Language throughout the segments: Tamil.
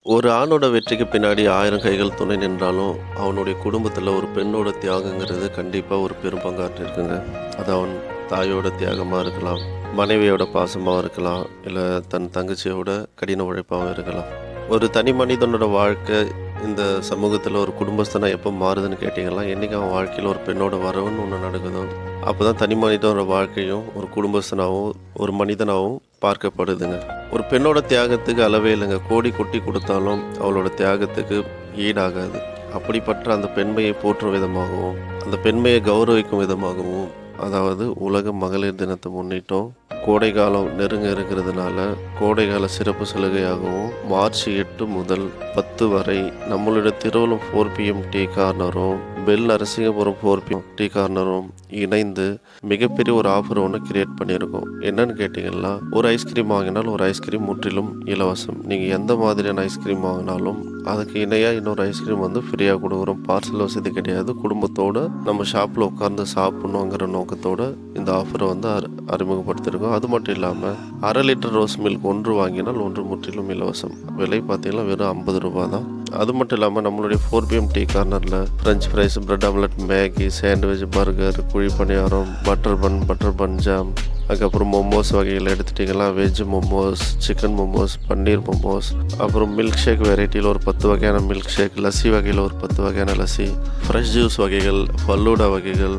ஒரு ஆணோட வெற்றிக்கு பின்னாடி 1000 கைகள் துணை நின்றாலும், அவனுடைய குடும்பத்தில ஒரு பெண்ணோட தியாகங்கிறது கண்டிப்பா ஒரு பெரும் பங்காற்றியிருக்குங்க. அது அவன் தாயோட தியாகமா இருக்கலாம், மனைவியோட பாசமா இருக்கலாம், இல்ல தன் தங்கச்சியோட கடின உழைப்பாவும் இருக்கலாம். ஒரு தனி மனிதனோட வாழ்க்கை இந்த சமூகத்தில ஒரு குடும்பஸ்தனா எப்போ மாறுதுன்னு கேட்டீங்கன்னா, என்னைக்கு அவன் வாழ்க்கையில ஒரு பெண்ணோட வரவுன்னு ஒண்ணு நடக்குதோ, அப்பதான் தனி மனிதனோட வாழ்க்கையும் ஒரு குடும்பஸ்தனாவும், ஒரு மனிதனாவும் பார்க்கப்படுதுங்க. ஒரு பெண்ணோட தியாகத்துக்கு அளவே இல்லைங்க. கோடி கொட்டி கொடுத்தாலும் அவளோட தியாகத்துக்கு ஈடாகாது. அப்படிப்பட்ட அந்த பெண்மையை போற்றும் விதமாகவும், அந்த பெண்மையை கௌரவிக்கும் விதமாகவும், அதாவது உலக மகளிர் தினத்தை முன்னிட்டும், கோடை காலம் நெருங்க இருக்கிறதுனால, கோடைகால சிறப்பு சலுகையாகவும் மார்ச் 8 முதல் 10 வரை நம்மளுடைய திருவள்ளம் 4PM டீ கார்னரும், பெல் நரசிங்கபுரம் 4PM டீ கார்னரும் இணைந்து மிகப்பெரிய ஒரு ஆஃபர் ஒன்று கிரியேட் பண்ணியிருக்கோம். என்னன்னு கேட்டிங்கன்னா, ஒரு ஐஸ்கிரீம் வாங்கினால் ஒரு ஐஸ்கிரீம் முற்றிலும் இலவசம். நீங்கள் எந்த மாதிரியான ஐஸ்கிரீம் வாங்கினாலும் அதுக்கு இணையாக இன்னொரு ஐஸ்கிரீம் வந்து ஃப்ரீயாக கொடுக்குறோம். பார்சல் வசதி கிடையாது. குடும்பத்தோடு நம்ம ஷாப்பில் உட்காந்து சாப்பிட்ணுங்கிற நோக்கத்தோடு இந்த ஆஃபரை வந்து அறிமுகப்படுத்தியிருக்கோம். அது மட்டும் இல்லாமல் 1/2 லிட்டர் ரோஸ் மில்க் ஒன்று வாங்கினால் ஒன்று முற்றிலும் இலவசம். விலை பார்த்தீங்கன்னா வெறும் 50 ரூபா தான். அது மட்டும் இல்லாமல் நம்மளுடைய 4PM டீ கார்னரில் French fries, bread omelette, Maggi, sandwich, burger, குழி பணியாரம், பட்டர் பன் ஜாம், அதுக்கப்புறம் மோமோஸ் வகைகள் எடுத்துட்டிங்கன்னா veg momos, chicken momos, paneer momos, அப்புறம் மில்க் ஷேக் வெரைட்டியில் ஒரு 10 வகையான மில்க் ஷேக், லஸ்ஸி வகையில் ஒரு 10 வகையான லஸ்ஸி, ஃப்ரெஷ் ஜூஸ் வகைகள், ஃபல்லூடா வகைகள்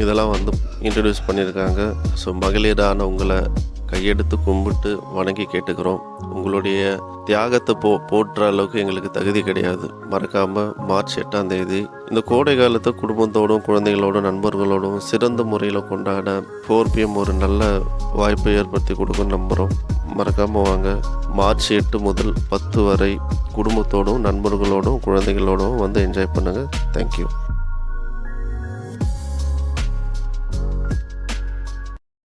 இதெல்லாம் வந்து இன்ட்ரடியூஸ் பண்ணியிருக்காங்க. ஸோ மகளிரான உங்களை கையெடுத்து கும்பிட்டு வணங்கி கேட்டுக்கிறோம். உங்களுடைய தியாகத்தை போற்ற அளவுக்கு எங்களுக்கு தகுதி கிடையாது. மறக்காமல் மார்ச் 8ஆம் தேதி இந்த கோடை காலத்தை குடும்பத்தோடும், குழந்தைகளோடும், நண்பர்களோடும் சிறந்த முறையில் கொண்டாட 4PM ஒரு நல்ல வாய்ப்பை ஏற்படுத்தி கொடுக்குன்னு நம்புகிறோம். மறக்காமல் வாங்க. மார்ச் 8 முதல் 10 வரை குடும்பத்தோடும், நண்பர்களோடும், குழந்தைகளோடும் வந்து என்ஜாய் பண்ணுங்கள். தேங்க்யூ.